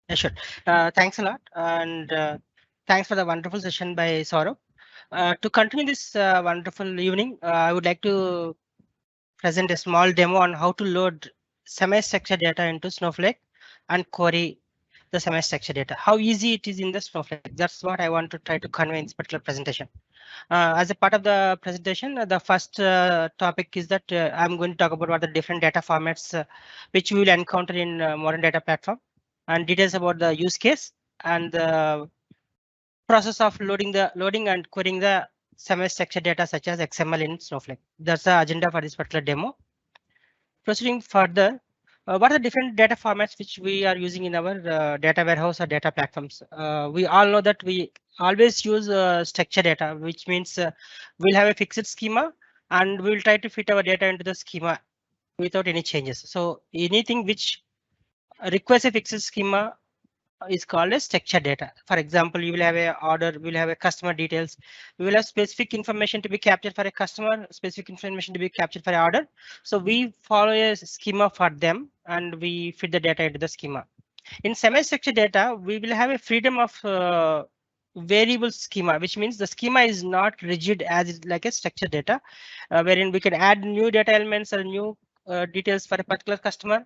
Yeah, sure. Thanks a lot, and thanks for the wonderful session by Saurabh. To continue this wonderful evening, I would like to present a small demo on how to load semi-structured data into Snowflake and query the semi-structured data. How easy it is in the Snowflake. That's what I want to try to convey in this particular presentation. As a part of the presentation, the first topic is that I'm going to talk about what the different data formats which we will encounter in modern data platform, and details about the use case and the process of loading and querying the semi-structured data such as XML in Snowflake. That's the agenda for this particular demo. Proceeding further, what are the different data formats which we are using in our data warehouse or data platforms? We all know that we always use structured data, which means we'll have a fixed schema and we'll try to fit our data into the schema without any changes. So anything which requires a fixed schema is called as structured data. For example, you will have a order, we'll have a customer details, we will have specific information to be captured for a customer, specific information to be captured for an order. So we follow a schema for them and we fit the data into the schema. In semi-structured data, we will have a freedom of variable schema, which means the schema is not rigid as is like a structured data, wherein we can add new data elements or new details for a particular customer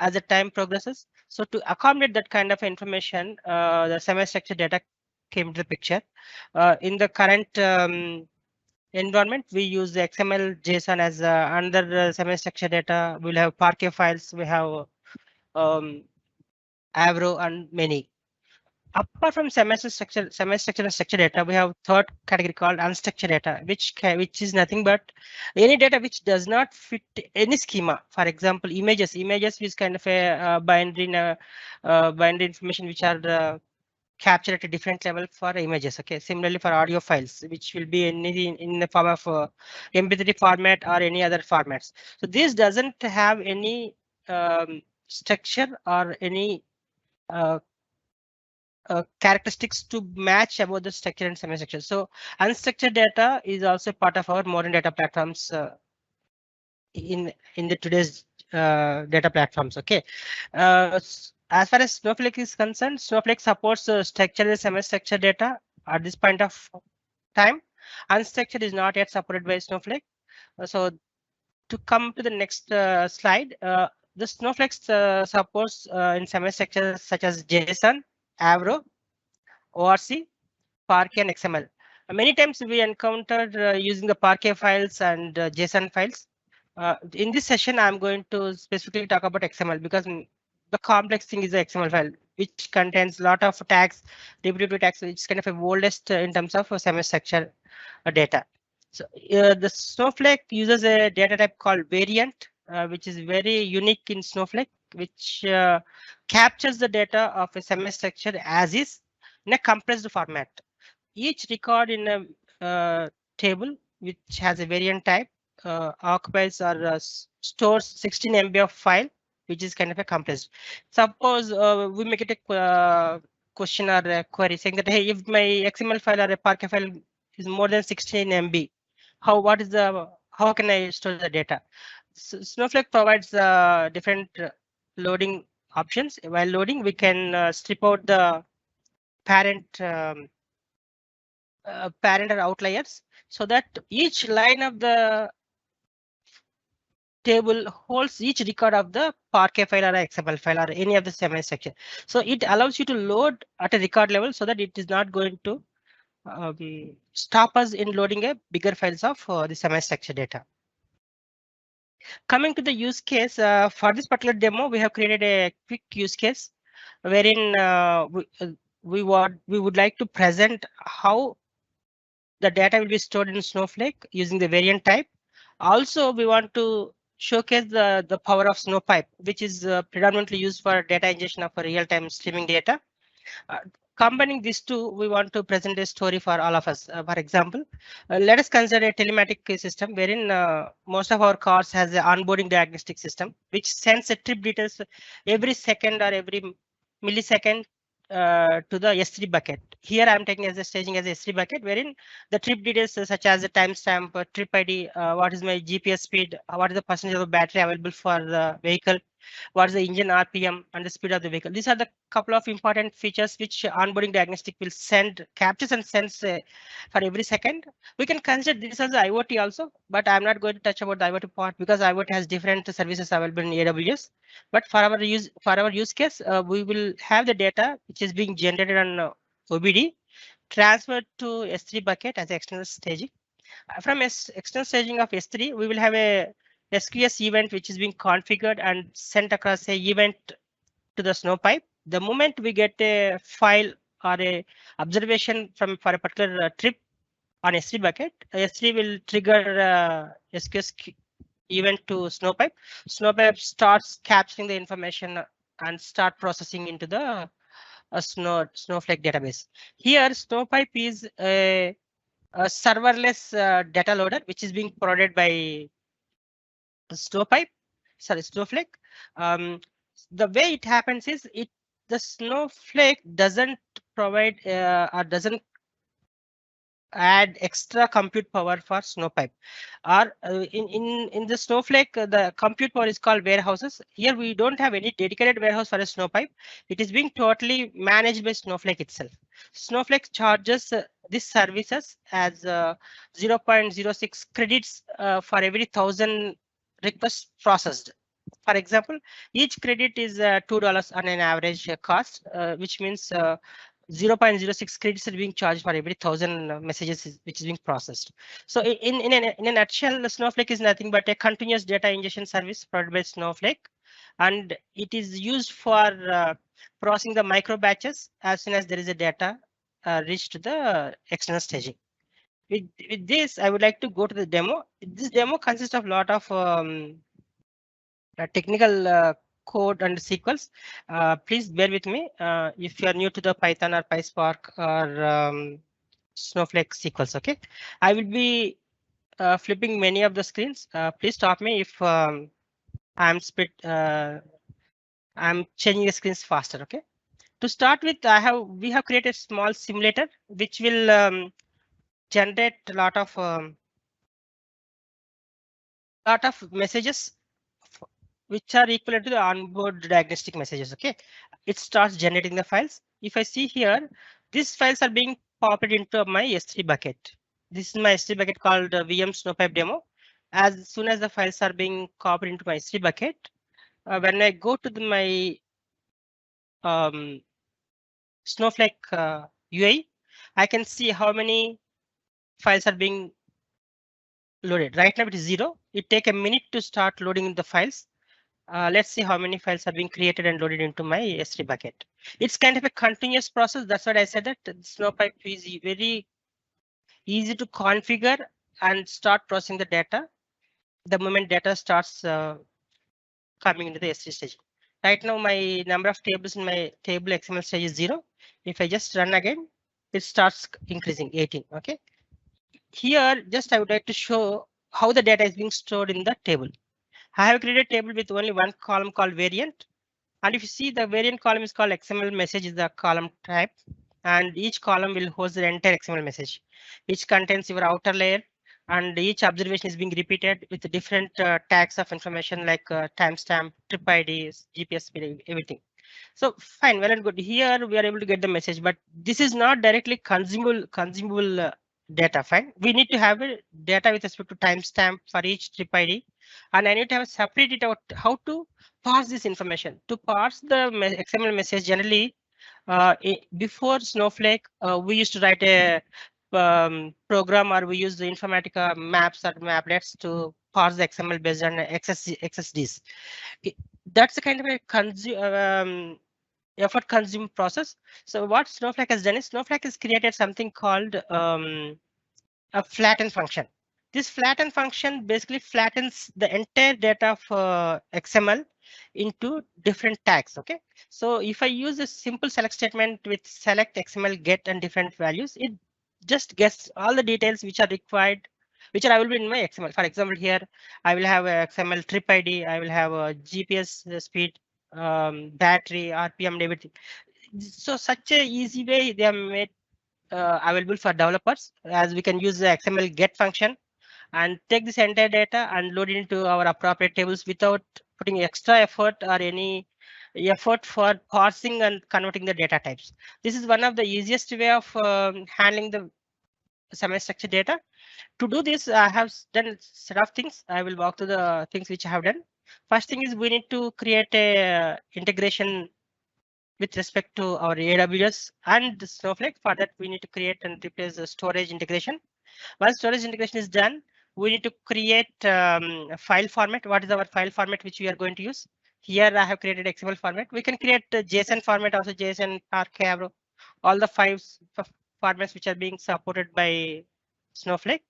as the time progresses. So to accommodate that kind of information, the semi-structured data came to the picture. In the current environment, we use the XML JSON as another semi-structured data. We'll have Parquet files, we have Avro and many. Apart from semi-structured and structured data, we have third category called unstructured data, which is nothing but any data which does not fit any schema. For example, images. Images is kind of a binary information which are captured at a different level for images. Okay, similarly for audio files, which will be anything in the form of MP3 format or any other formats. So this doesn't have any structure or any characteristics to match about the structure and semi-structure. So unstructured data is also part of our modern data platforms in the today's data platforms. Okay, as far as Snowflake is concerned, Snowflake supports structured and semi-structured data at this point of time. Unstructured is not yet supported by Snowflake. So to come to the next slide, the Snowflake supports in semi-structure such as JSON, Avro, ORC, Parquet, and XML. Many times we encountered using the Parquet files and JSON files. In this session, I'm going to specifically talk about XML because the complex thing is the XML file, which contains a lot of tags, repetitive tags, which is kind of a oldest in terms of semi-structure data. So the Snowflake uses a data type called variant, which is very unique in Snowflake, which captures the data of a semi-structure as is in a compressed format. Each record in a table which has a variant type occupies or stores 16 MB of file, which is kind of a compressed. Suppose we make it a question or a query saying that, hey, if my XML file or a Parquet file is more than 16 MB, how can I store the data? So Snowflake provides different loading options. While loading, we can strip out the parent parent or outliers so that each line of the table holds each record of the Parquet file or XML file or any of the semi-structure. So it allows you to load at a record level so that it is not going to stop us in loading a bigger files of the semi-structure data. Coming to the use case, for this particular demo, we have created a quick use case wherein we would like to present how the data will be stored in Snowflake using the variant type. Also, we want to showcase the power of Snowpipe, which is predominantly used for data ingestion of real-time streaming data. Combining these two, we want to present a story for all of us. For example, let us consider a telematic system wherein most of our cars has an onboarding diagnostic system, which sends a trip details every second or every millisecond to the S3 bucket. Here I'm taking as a staging as a S3 bucket, wherein the trip details such as the timestamp, trip ID, what is my GPS speed, what is the percentage of battery available for the vehicle, what's the engine RPM, and the speed of the vehicle. These are the couple of important features which onboarding diagnostic will captures and sends for every second. We can consider this as IoT also, but I'm not going to touch about the IoT part because IoT has different services available in AWS. But for our use case, we will have the data which is being generated on OBD transferred to S3 bucket as external staging. From external staging of S3, we will have a SQS event which is being configured and sent across a event to the Snowpipe. The moment we get a file or a observation for a particular trip on S3 bucket, S3 will trigger SQS event to Snowpipe. Snowpipe starts capturing the information and start processing into the Snowflake database. Here, Snowpipe is a serverless data loader, which is being provided by Snowflake. The way it happens is the Snowflake doesn't provide or doesn't add extra compute power for Snowpipe. Or in the Snowflake, the compute power is called warehouses. Here we don't have any dedicated warehouse for a Snowpipe. It is being totally managed by Snowflake itself. Snowflake charges these services as 0.06 credits for every 1,000 requests processed. For example, each credit is $2 on an average cost, which means 0.06 credits are being charged for every 1,000 messages which is being processed. So in a nutshell, Snowflake is nothing but a continuous data ingestion service provided by Snowflake, and it is used for processing the micro batches as soon as there is a data reached the external staging. With this, I would like to go to the demo. This demo consists of a lot of technical code and sequels. Please bear with me if you are new to the Python or PySpark or Snowflake sequels. Okay, I will be flipping many of the screens. Please stop me if I'm changing the screens faster. Okay. To start with, we have created a small simulator which will generate a lot of messages which are equivalent to the onboard diagnostic messages. Okay, it starts generating the files. If I see here, these files are being popped into my S3 bucket. This is my S3 bucket called VM Snowpipe demo. As soon as the files are being copied into my S3 bucket, when I go to my Snowflake UI, I can see how many files are being loaded. Right now it is 0. It take a minute to start loading the files. Let's see how many files are being created and loaded into my S3 bucket. It's kind of a continuous process. That's what I said that Snowpipe is very easy to configure and start processing the data the moment data starts coming into the S3 stage. Right now, my number of tables in my table XML stage is 0. If I just run again, it starts increasing 18. Okay. Here, just I would like to show how the data is being stored in the table. I have created a table with only one column called variant. And if you see the variant column is called XML message is the column type. And each column will host the entire XML message, which contains your outer layer. And each observation is being repeated with different tags of information like timestamp, trip ID, GPS speed, everything. So fine, well and good. Here we are able to get the message, but this is not directly consumable data. Fine, we need to have a data with respect to timestamp for each trip ID, and I need to have separate it out how to parse this information. To parse the XML message, generally before Snowflake, we used to write a program, or we use the Informatica maps or maplets to parse the XML based on XSDs. That's the kind of a effort consume process. So what Snowflake has done is Snowflake has created something called a flatten function. This flatten function basically flattens the entire data of XML into different tags. Okay, so if I use a simple select statement with select XML get and different values, it just gets all the details which are required, which are available in my XML. For example, here I will have a XML trip ID, I will have a GPS speed, battery, RPM, and everything. So such a easy way they have made available for developers, as we can use the XML get function and take this entire data and load it into our appropriate tables without putting extra effort or any effort for parsing and converting the data types. This is one of the easiest way of handling the semi-structured data. To do this, I have done a set of things. I will walk through the things which I have done. First thing is we need to create a integration with respect to our AWS and Snowflake. For that, we need to create and replace the storage integration. Once storage integration is done, we need to create a file format. What is our file format which we are going to use? Here I have created XML format. We can create a JSON format, also JSON, Parquet, all the formats which are being supported by Snowflake.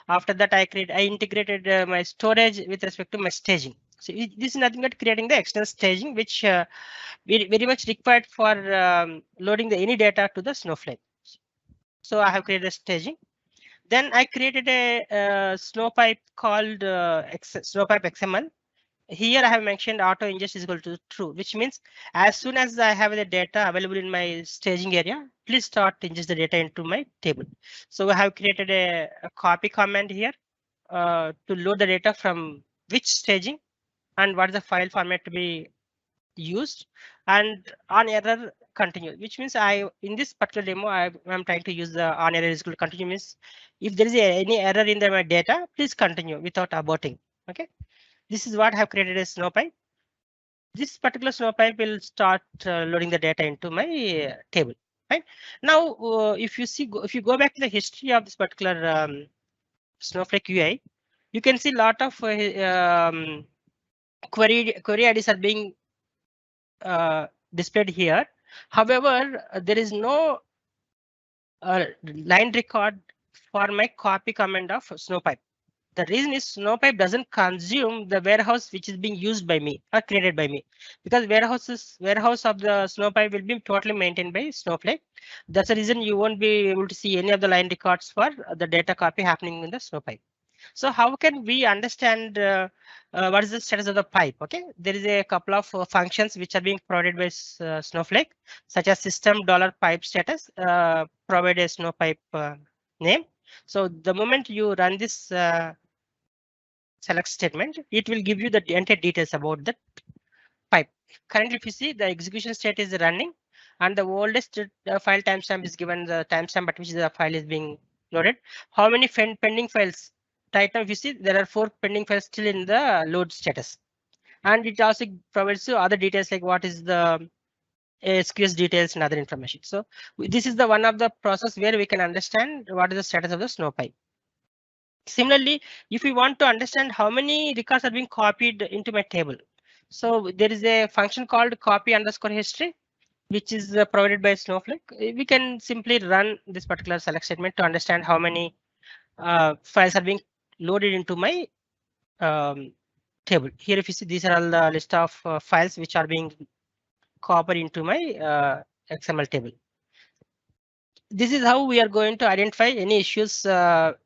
After that, I integrated my storage with respect to my staging. So this is nothing but creating the external staging, which very much required for loading any data to the Snowflake. So I have created a staging. Then I created a snowpipe called snowpipe XML. Here I have mentioned auto ingest is equal to true, which means as soon as I have the data available in my staging area, please start ingest the data into my table. So I have created a copy command here to load the data from which staging and what is the file format to be used, and on error continue, which means in this particular demo I'm trying to use the on error is equal to continue, means if there is any error in my data, please continue without aborting. Okay, this is what I have created a snowpipe. This particular snowpipe will start loading the data into my table. Right now, if you go back to the history of this particular Snowflake UI, you can see a lot of query IDs are being displayed here. However, there is no line record for my copy command of snowpipe. The reason is snowpipe doesn't consume the warehouse which is being used by me or created by me, because warehouse of the snowpipe will be totally maintained by Snowflake. That's the reason you won't be able to see any of the line records for the data copy happening in the snowpipe. So how can we understand what is the status of the pipe? Okay, there is a couple of functions which are being provided by Snowflake, such as system$pipe status, provide a snowpipe name. So the moment you run this select statement, it will give you the entire details about the pipe. Currently, if you see, the execution state is running, and the oldest file timestamp is given the timestamp at which the file is being loaded. How many pending files? Right now, if you see, there are 4 pending files still in the load status, and it also provides you other details like what is the SQS details and other information. So this is the one of the process where we can understand what is the status of the snowpipe. Similarly, if we want to understand how many records are being copied into my table, so there is a function called copy_history, which is provided by Snowflake. We can simply run this particular select statement to understand how many files are being loaded into my table. Here, if you see, these are all the list of files which are being copied into my XML table. This is how we are going to identify any issues or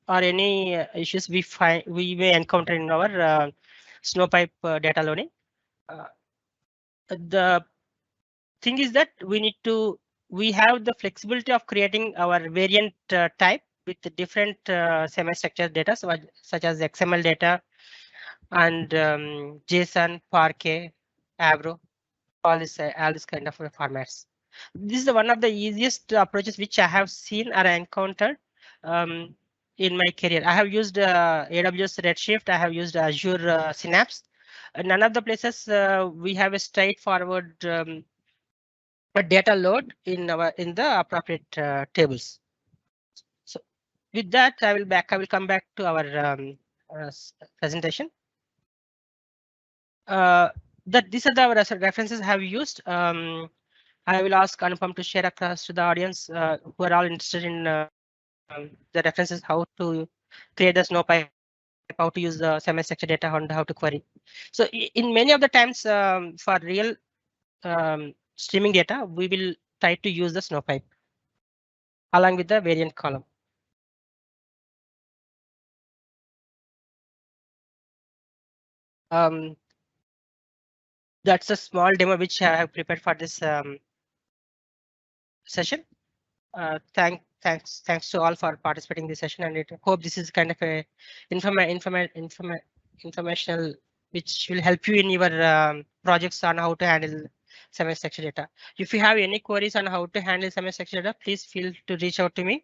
any issues we may encounter in our snowpipe data loading. The thing is that we have the flexibility of creating our variant type with the different semi-structured data, such as XML data and JSON, Parquet, Avro, all this kind of formats. This is one of the easiest approaches which I have seen or encountered in my career. I have used AWS Redshift. I have used Azure Synapse. None of the places we have a straightforward a data load in the appropriate tables. So with that, I will come back to our presentation. These are the references I have used. I will ask Anupam to share across to the audience who are all interested in the references, how to create the snowpipe, how to use the semi-structured data, and how to query. So in many of the times for real streaming data, we will try to use the snowpipe along with the variant column. That's a small demo which I have prepared for this session. Thanks to all for participating in this session, and I hope this is kind of a informational which will help you in your projects on how to handle semi-structured data. If you have any queries on how to handle semi-structured data, please feel to reach out to me.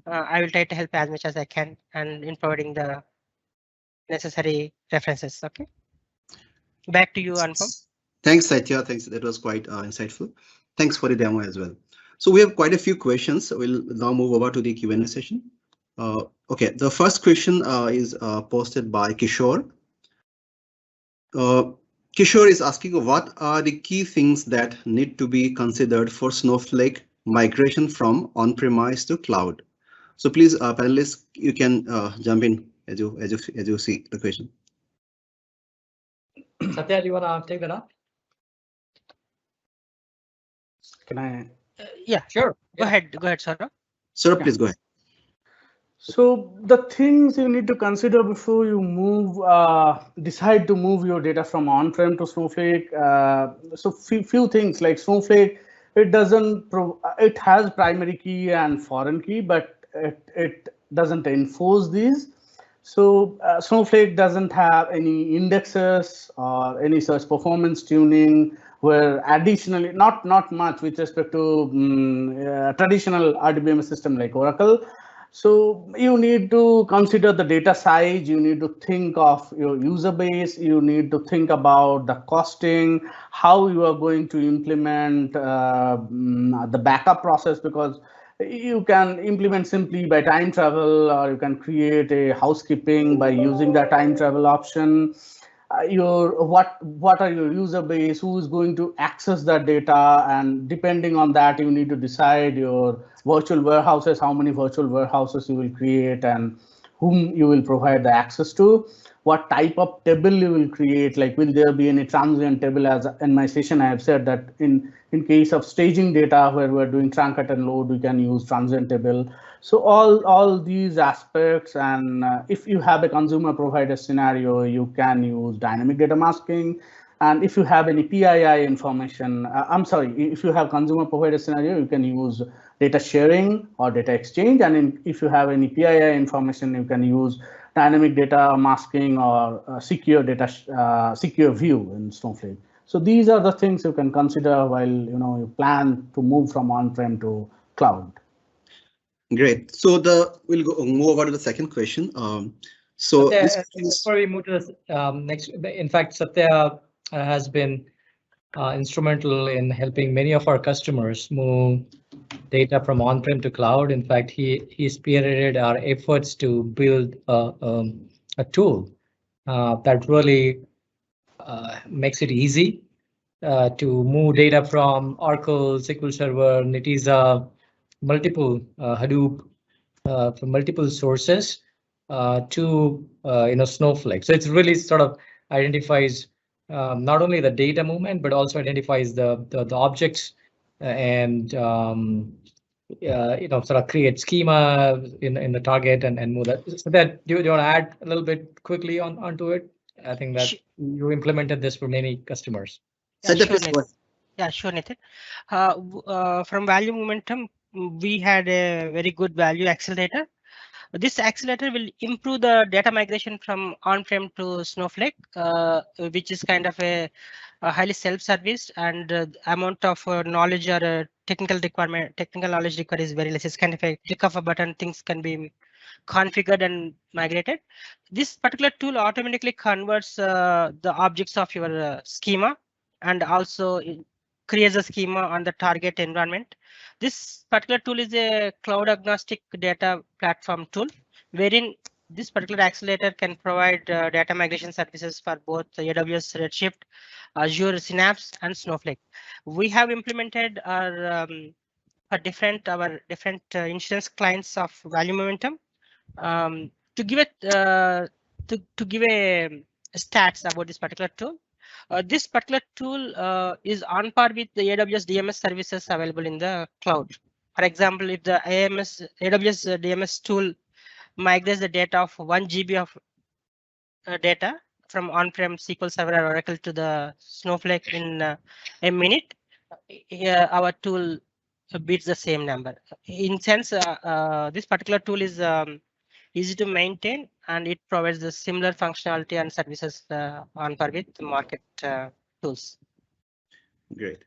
I will try to help as much as I can and in providing the necessary references. Okay. Back to you, Anupam. Thanks, Satya. Thanks. That was quite insightful. Thanks for the demo as well. So we have quite a few questions. We'll now move over to the Q&A session. Okay, the first question is posted by Kishore. Kishore is asking, what are the key things that need to be considered for Snowflake migration from on-premise to cloud? So please, panelists, you can jump in as you see the question. Satya, do you want to take that up? Can I? Yeah, sure. Go ahead, Saurabh. Saurabh, please go ahead. So the things you need to consider before you move, decide to move your data from on-prem to Snowflake. So few things like Snowflake, it has primary key and foreign key, but it doesn't enforce these. So Snowflake doesn't have any indexes or any such performance tuning where additionally, not much with respect to traditional RDBMS system like Oracle. So you need to consider the data size, you need to think of your user base, you need to think about the costing, how you are going to implement the backup process, because you can implement simply by time travel, or you can create a housekeeping by using the time travel option. What are your user base, who is going to access that data, and depending on that you need to decide your virtual warehouses, how many virtual warehouses you will create and whom you will provide the access to, what type of table you will create, like will there be any transient table. As in my session I have said that in case of staging data where we're doing trunket and load, we can use transient table. So all these aspects, and if you have a consumer provider scenario, you can use dynamic data masking. And if you have any PII information, if you have consumer provider scenario, you can use data sharing or data exchange. And if you have any PII information, you can use dynamic data masking or secure view in Snowflake. So these are the things you can consider while you plan to move from on-prem to cloud. Great. So we'll move over to the second question. So Satya, before we move to the next, in fact, Satya has been instrumental in helping many of our customers move data from on-prem to cloud. In fact, he spearheaded our efforts to build a tool that really makes it easy to move data from Oracle, SQL Server, Netezza, multiple Hadoop from multiple sources to Snowflake. So it's really sort of identifies not only the data movement, but also identifies the objects and sort of create schema in the target and move that. So that do you want to add a little bit quickly onto it? I think that you implemented this for many customers. Yeah, sure, Nitin. Yeah, sure, Nitin. From ValueMomentum, we had a very good value accelerator. This accelerator will improve the data migration from on-prem to Snowflake, which is kind of a highly self-service, and amount of knowledge or technical knowledge required is very less. It's kind of a click of a button, things can be configured and migrated. This particular tool automatically converts the objects of your schema and also creates a schema on the target environment. This particular tool is a cloud agnostic data platform tool, wherein this particular accelerator can provide data migration services for both AWS Redshift, Azure Synapse, and Snowflake. We have implemented our different instance clients of ValueMomentum. To give it to give a stats about this particular tool. This particular tool is on par with the AWS DMS services available in the cloud. For example, if the AWS DMS tool migrates the data of 1 GB of data from on-prem SQL Server or Oracle to the Snowflake in a minute, our tool beats the same number. In sense, this particular tool is easy to maintain, and it provides the similar functionality and services on par with market tools. Great.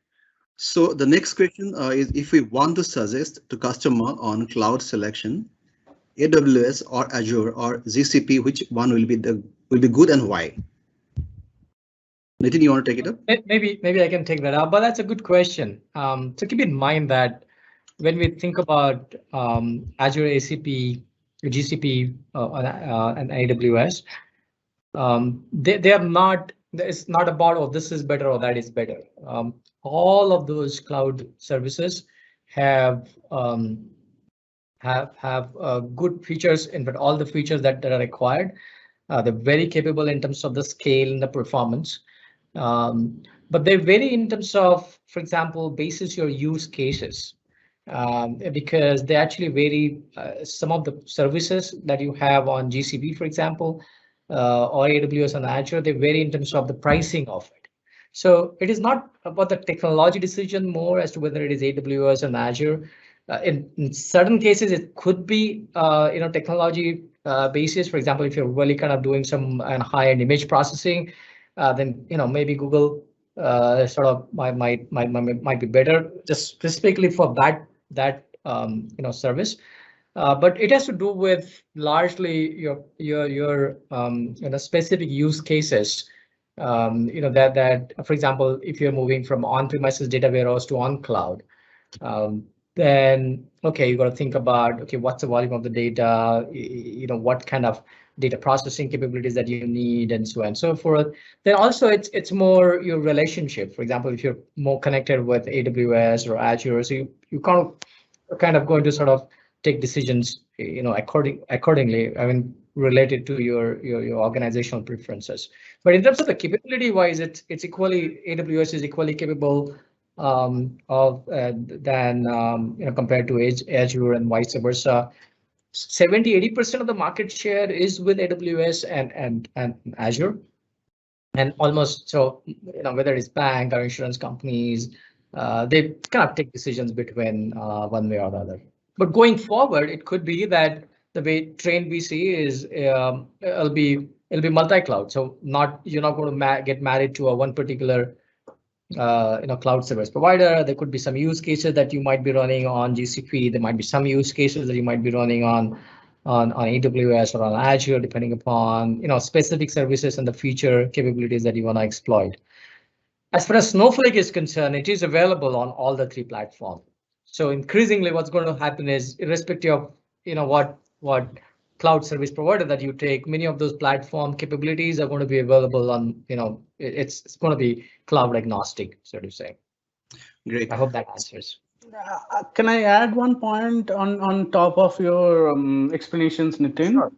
So the next question is, if we want to suggest to customer on cloud selection, AWS or Azure or GCP, which one will be good and why? Nitin, you want to take it up? Maybe I can take that up, but that's a good question. So keep in mind that when we think about Azure, ACP, GCP, and AWS, they are not. It's not about, oh, this is better or that is better. All of those cloud services have good features. In fact, all the features that are required. They're very capable in terms of the scale and the performance. But they vary in terms of, for example, basis your use cases, because they actually vary. Some of the services that you have on GCP, for example, or AWS and Azure, they vary in terms of the pricing of it. So it is not about the technology decision more as to whether it is AWS and Azure. In certain cases, it could be technology basis. For example, if you're really kind of doing some high-end image processing, then maybe Google sort of might be better just specifically for that service. But it has to do with largely your specific use cases. That for example, if you're moving from on-premises data warehouse to on cloud, then okay, you got to think about, okay, what's the volume of the data, what kind of data processing capabilities that you need, and so on and so forth. Then also it's more your relationship. For example, if you're more connected with AWS or Azure, so you kind of going to sort of take decisions, accordingly. I mean, related to your organizational preferences. But in terms of the capability wise, it's equally, AWS is equally capable than compared to Azure and vice versa. 70-80% of the market share is with AWS and Azure, and almost so whether it's bank or insurance companies, they kind of take decisions between one way or the other. But going forward, it could be that the way trend we see is it'll be multi-cloud. So you're not going to get married to a one particular cloud service provider. There could be some use cases that you might be running on GCP. There might be some use cases that you might be running on AWS or on Azure, depending upon specific services and the feature capabilities that you want to exploit. As far as Snowflake is concerned, it is available on all the three platforms. So increasingly, what's going to happen is, irrespective of what cloud service provider that you take, many of those platform capabilities are going to be available on, it's going to be cloud agnostic, so to say. Great. I hope that answers. Can I add one point on top of your explanations, Nitin? Sure.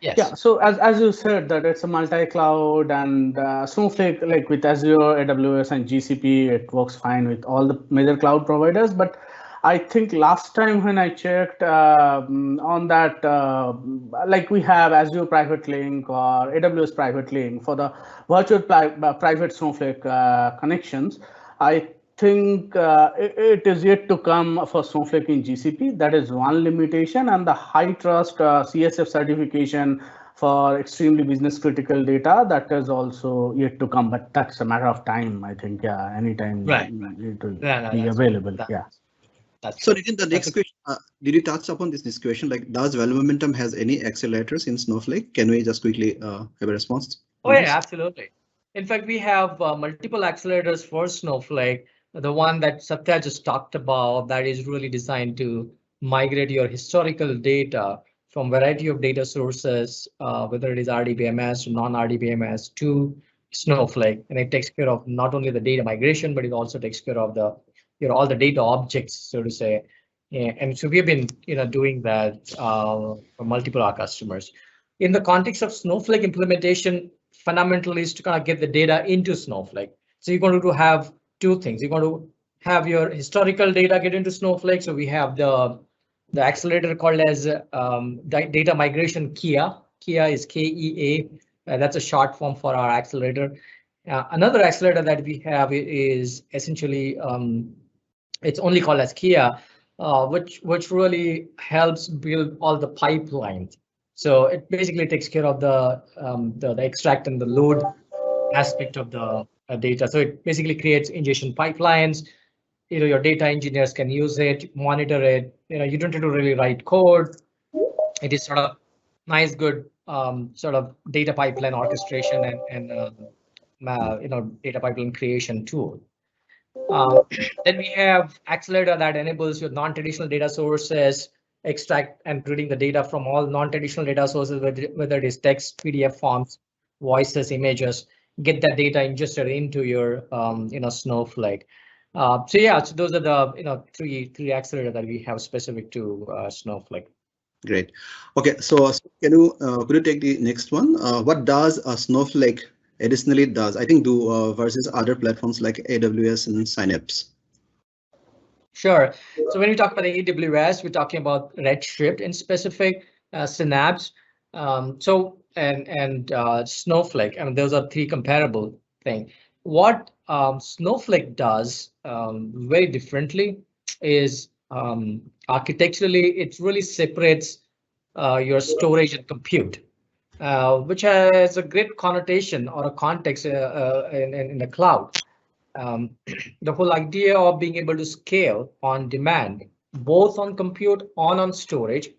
Yes. Yeah. So as you said, that it's a multi-cloud, and Snowflake, like with Azure, AWS, and GCP, it works fine with all the major cloud providers. But I think last time when I checked on that, like we have Azure Private Link or AWS Private Link for the virtual private Snowflake connections, I think it is yet to come for Snowflake in GCP. That is one limitation, and the high trust CSF certification for extremely business critical data, that is also yet to come, but that's a matter of time. I think, yeah, anytime it will be available. Yeah. So Nitin, the next question, did you touch upon this question? Like, does ValueMomentum has any accelerators in Snowflake? Can we just quickly have a response? Oh yeah, absolutely. In fact, we have multiple accelerators for Snowflake. The one that Satya just talked about, that is really designed to migrate your historical data from variety of data sources, whether it is RDBMS or non-RDBMS, to Snowflake. And it takes care of not only the data migration, but it also takes care of the all the data objects, so to say. And so we've been doing that for multiple our customers. In the context of Snowflake implementation, fundamentally is to kind of get the data into Snowflake. So you're going to have two things. You're going to have your historical data get into Snowflake. So we have the accelerator called as data migration KEA. KEA is KEA. That's a short form for our accelerator. Another accelerator that we have is essentially it's only called as KEA, which really helps build all the pipelines. So it basically takes care of the extract and the load aspect of the data. So it basically creates ingestion pipelines. Your data engineers can use it, monitor it. You don't have to really write code. It is sort of nice, good sort of data pipeline orchestration and data pipeline creation tool. Then we have Accelerator that enables your non-traditional data sources, extract and reading the data from all non-traditional data sources, whether it is text, PDF forms, voices, images, get that data ingested into your Snowflake. So yeah, so those are the three Accelerator that we have specific to Snowflake. Great. Okay, so could you take the next one? What does Snowflake additionally does? I think do versus other platforms like AWS and Synapse. Sure. So when we talk about AWS, we're talking about Redshift in specific, Synapse, and Snowflake. I mean, those are three comparable things. What Snowflake does very differently is architecturally, it really separates your storage and compute, which has a great connotation or a context in the cloud. The whole idea of being able to scale on demand, both on compute and on storage,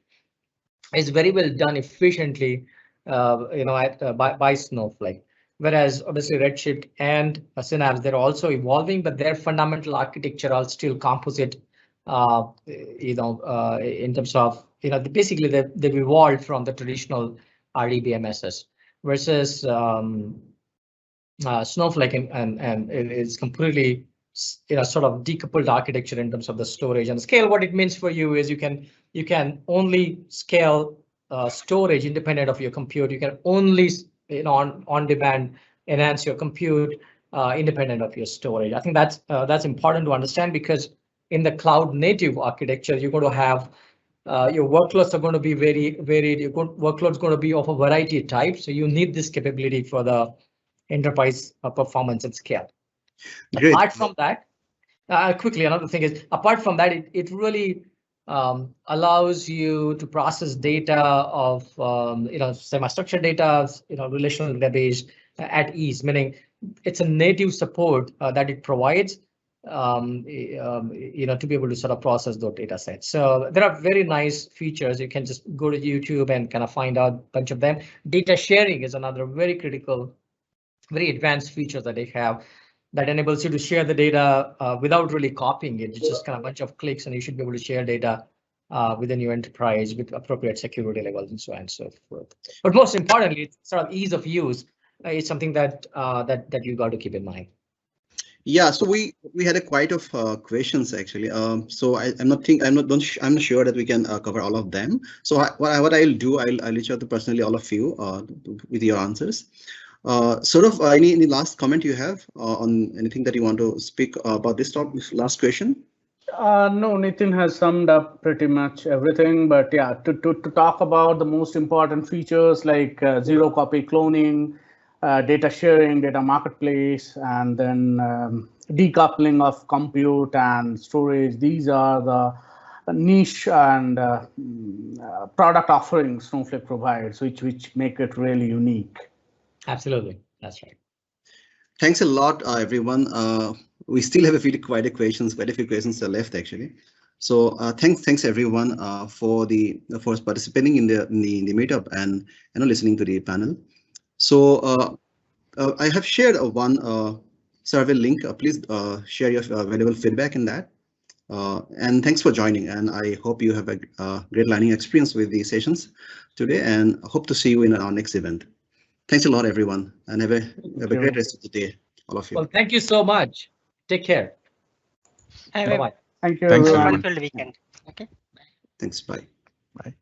is very well done efficiently, by Snowflake. Whereas obviously Redshift and Synapse, they're also evolving, but their fundamental architecture are still composite. In terms of basically they've evolved from the traditional RDBMSs, versus Snowflake and it's completely sort of decoupled architecture in terms of the storage and scale. What it means for you is you can only scale storage independent of your compute. You can only on demand enhance your compute independent of your storage. I think that's important to understand, because in the cloud native architecture, you're going to have your workloads are going to be very varied. Your workloads going to be of a variety of types. So you need this capability for the enterprise performance and scale. Great. Apart from that, quickly, another thing is, apart from that, it really allows you to process data of semi-structured data, relational database at ease, meaning it's a native support that it provides to be able to sort of process those data sets. So there are very nice features. You can just go to YouTube and kind of find out a bunch of them. Data sharing is another very critical, very advanced feature that they have that enables you to share the data without really copying it. It's just kind of a bunch of clicks, and you should be able to share data within your enterprise with appropriate security levels and so on and so forth. But most importantly, it's sort of ease of use. It's something that you got to keep in mind. Yeah, so we had a quite of questions actually. So I'm not sure that we can cover all of them. So what I'll do, I'll reach out to personally all of you with your answers. Any last comment you have on anything that you want to speak about this last question? No, Nitin has summed up pretty much everything, but yeah, to talk about the most important features like zero copy cloning, data sharing, data marketplace, and then decoupling of compute and storage. These are the niche and product offerings Snowflake provides, which make it really unique. Absolutely, that's right. Thanks a lot, everyone. We still have quite a few questions are left actually. So thanks everyone for participating in the meetup and listening to the panel. So I have shared one survey link. Please share your valuable feedback in that. And thanks for joining. And I hope you have a great learning experience with these sessions today, and hope to see you in our next event. Thanks a lot, everyone, and have a great rest of the day, all of you. Well, thank you so much. Take care. Bye-bye. Thank you. Have a wonderful weekend. Okay. Thanks. Bye. Bye.